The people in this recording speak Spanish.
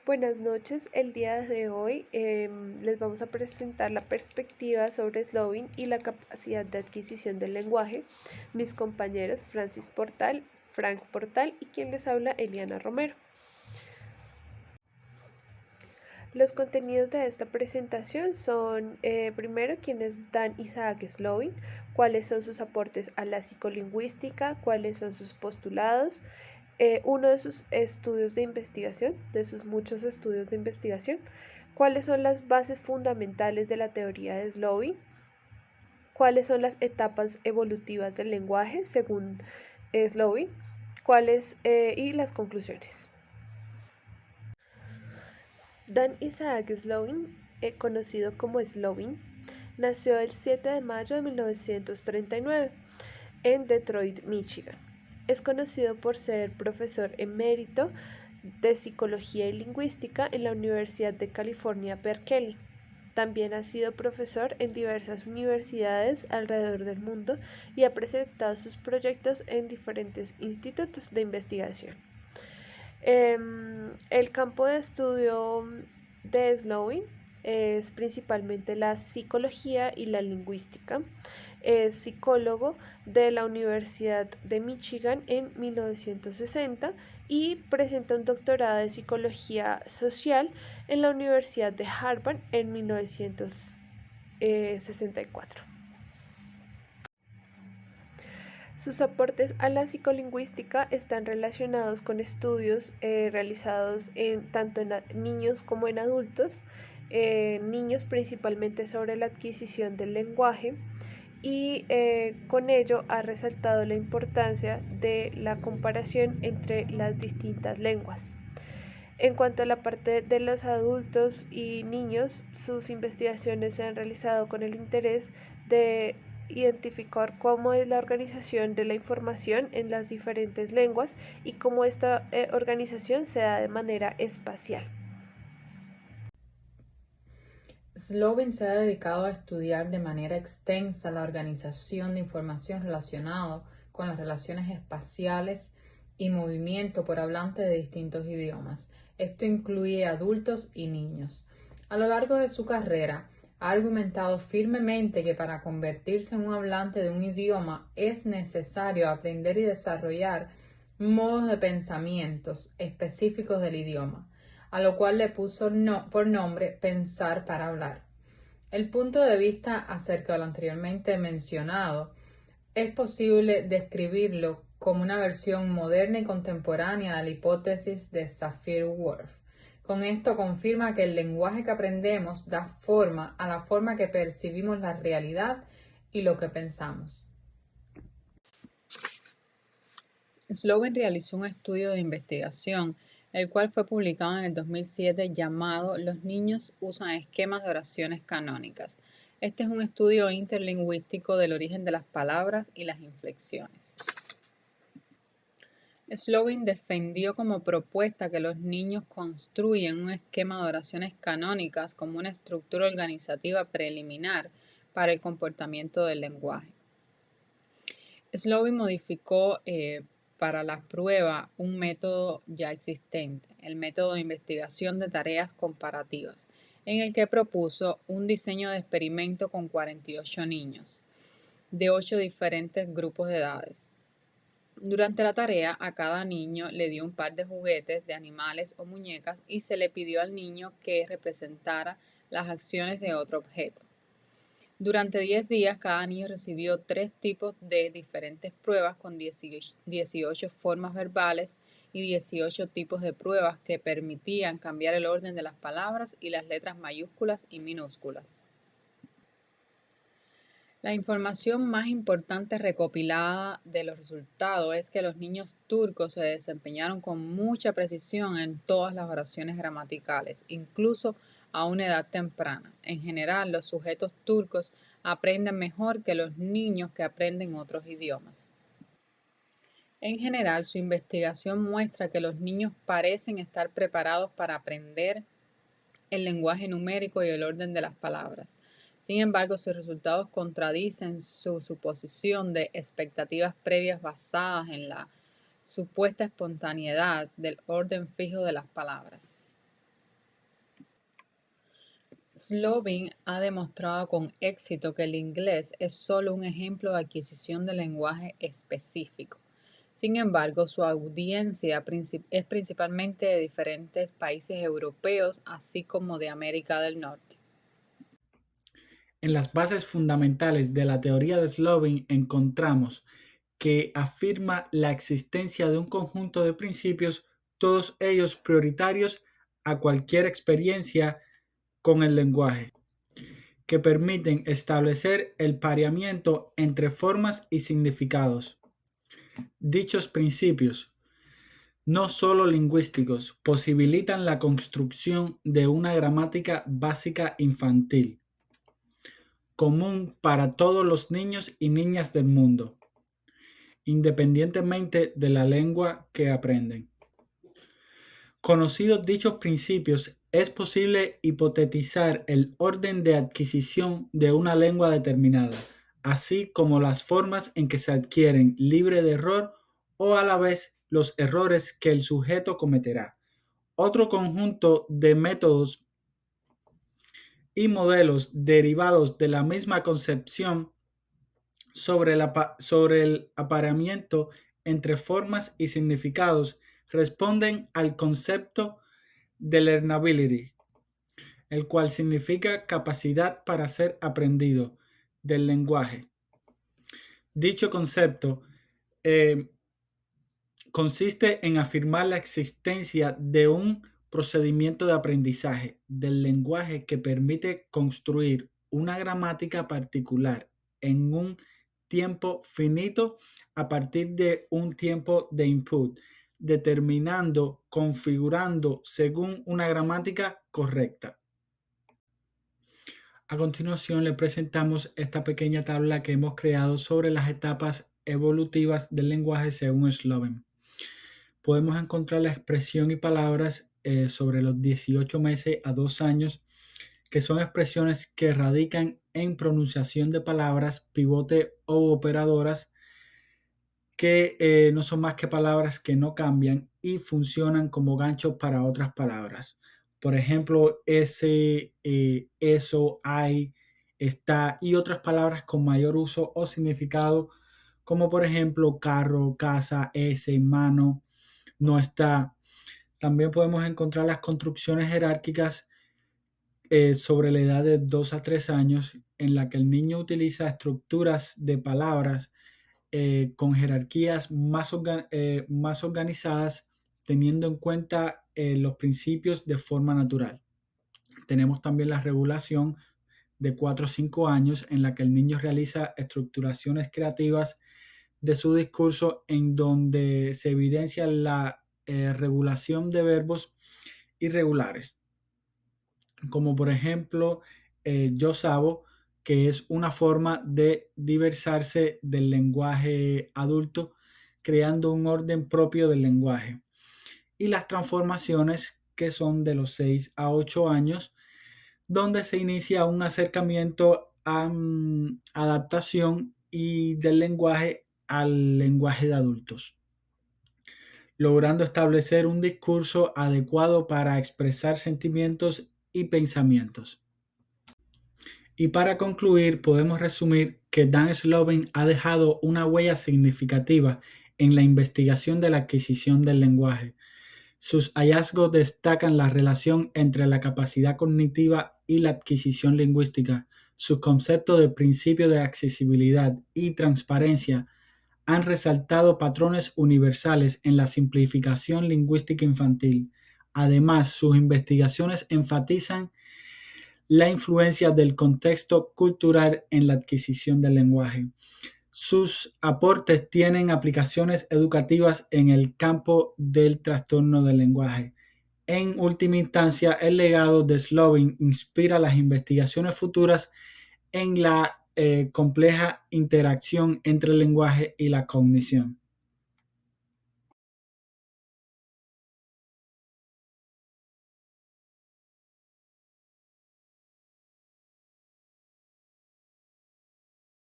Buenas noches, el día de hoy les vamos a presentar la perspectiva sobre Slowing y la capacidad de adquisición del lenguaje. Mis compañeros Frank Portal y quien les habla Eliana Romero. Los contenidos de esta presentación son, primero, quienes dan Isaac Slowing, cuáles son sus aportes a la psicolingüística, cuáles son sus postulados, uno de sus estudios de investigación, de sus muchos estudios de investigación, cuáles son las bases fundamentales de la teoría de Slowing, cuáles son las etapas evolutivas del lenguaje según Slowing, y las conclusiones. Dan Isaac Slowing, conocido como Slowing, nació el 7 de mayo de 1939 en Detroit, Michigan. Es conocido por ser profesor emérito de Psicología y Lingüística en la Universidad de California, Berkeley. También ha sido profesor en diversas universidades alrededor del mundo y ha presentado sus proyectos en diferentes institutos de investigación. El campo de estudio de Slowing es principalmente la psicología y la lingüística. Es psicólogo de la Universidad de Michigan en 1960 y presenta un doctorado de psicología social en la Universidad de Harvard en 1964. Sus aportes a la psicolingüística están relacionados con estudios realizados tanto en niños como en adultos, niños principalmente sobre la adquisición del lenguaje, y con ello ha resaltado la importancia de la comparación entre las distintas lenguas. En cuanto a la parte de los adultos y niños, sus investigaciones se han realizado con el interés de identificar cómo es la organización de la información en las diferentes lenguas y cómo esta organización se da de manera espacial. Slowing se ha dedicado a estudiar de manera extensa la organización de información relacionada con las relaciones espaciales y movimiento por hablantes de distintos idiomas. Esto incluye adultos y niños. A lo largo de su carrera, ha argumentado firmemente que para convertirse en un hablante de un idioma es necesario aprender y desarrollar modos de pensamientos específicos del idioma, a lo cual le puso por nombre Pensar para hablar. El punto de vista acerca de lo anteriormente mencionado es posible describirlo como una versión moderna y contemporánea de la hipótesis de Sapir-Whorf. Con esto confirma que el lenguaje que aprendemos da forma a la forma que percibimos la realidad y lo que pensamos. Slowing realizó un estudio de investigación, el cual fue publicado en el 2007 llamado Los niños usan esquemas de oraciones canónicas. Este es un estudio interlingüístico del origen de las palabras y las inflexiones. Slowing defendió como propuesta que los niños construyen un esquema de oraciones canónicas como una estructura organizativa preliminar para el comportamiento del lenguaje. Slowing modificó para la prueba un método ya existente, el método de investigación de tareas comparativas, en el que propuso un diseño de experimento con 48 niños de 8 diferentes grupos de edades. Durante la tarea, a cada niño le dio un par de juguetes de animales o muñecas y se le pidió al niño que representara las acciones de otro objeto. Durante 10 días, cada niño recibió 3 tipos de diferentes pruebas con 18 formas verbales y 18 tipos de pruebas que permitían cambiar el orden de las palabras y las letras mayúsculas y minúsculas. La información más importante recopilada de los resultados es que los niños turcos se desempeñaron con mucha precisión en todas las oraciones gramaticales, incluso a una edad temprana. En general, los sujetos turcos aprenden mejor que los niños que aprenden otros idiomas. En general, su investigación muestra que los niños parecen estar preparados para aprender el lenguaje numérico y el orden de las palabras. Sin embargo, sus resultados contradicen su suposición de expectativas previas basadas en la supuesta espontaneidad del orden fijo de las palabras. Slovin ha demostrado con éxito que el inglés es solo un ejemplo de adquisición de lenguaje específico. Sin embargo, su audiencia es principalmente de diferentes países europeos, así como de América del Norte. En las bases fundamentales de la teoría de Slovin encontramos que afirma la existencia de un conjunto de principios, todos ellos prioritarios a cualquier experiencia con el lenguaje, que permiten establecer el pareamiento entre formas y significados. Dichos principios, no solo lingüísticos, posibilitan la construcción de una gramática básica infantil, común para todos los niños y niñas del mundo, independientemente de la lengua que aprenden. Conocidos dichos principios, es posible hipotetizar el orden de adquisición de una lengua determinada, así como las formas en que se adquieren libre de error o a la vez los errores que el sujeto cometerá. Otro conjunto de métodos y modelos derivados de la misma concepción sobre el apareamiento entre formas y significados responden al concepto de learnability, el cual significa capacidad para ser aprendido del lenguaje. Dicho concepto eh, consiste en afirmar la existencia de un procedimiento de aprendizaje del lenguaje que permite construir una gramática particular en un tiempo finito a partir de un tiempo de input, determinando, configurando según una gramática correcta. A continuación le presentamos esta pequeña tabla que hemos creado sobre las etapas evolutivas del lenguaje según Slovin. Podemos encontrar la expresión y palabras sobre los 18 meses a 2 años, que son expresiones que radican en pronunciación de palabras, pivote o operadoras, que no son más que palabras que no cambian y funcionan como ganchos para otras palabras. Por ejemplo, ese, eso, hay, está y otras palabras con mayor uso o significado, como por ejemplo carro, casa, ese, mano, no está. También podemos encontrar las construcciones jerárquicas sobre la edad de 2 a 3 años, en la que el niño utiliza estructuras de palabras con jerarquías más organizadas, teniendo en cuenta los principios de forma natural. Tenemos también la regulación de 4 o 5 años, en la que el niño realiza estructuraciones creativas de su discurso, en donde se evidencia la regulación de verbos irregulares, como por ejemplo yo sabo, que es una forma de diversarse del lenguaje adulto, creando un orden propio del lenguaje. Y las transformaciones, que son de los 6 a 8 años, donde se inicia un acercamiento a adaptación y del lenguaje al lenguaje de adultos, logrando establecer un discurso adecuado para expresar sentimientos y pensamientos. Y para concluir, podemos resumir que Dan Slovin ha dejado una huella significativa en la investigación de la adquisición del lenguaje. Sus hallazgos destacan la relación entre la capacidad cognitiva y la adquisición lingüística. Sus conceptos de principio de accesibilidad y transparencia han resaltado patrones universales en la simplificación lingüística infantil. Además, sus investigaciones enfatizan la influencia del contexto cultural en la adquisición del lenguaje. Sus aportes tienen aplicaciones educativas en el campo del trastorno del lenguaje. En última instancia, el legado de Slovin inspira las investigaciones futuras en la compleja interacción entre el lenguaje y la cognición.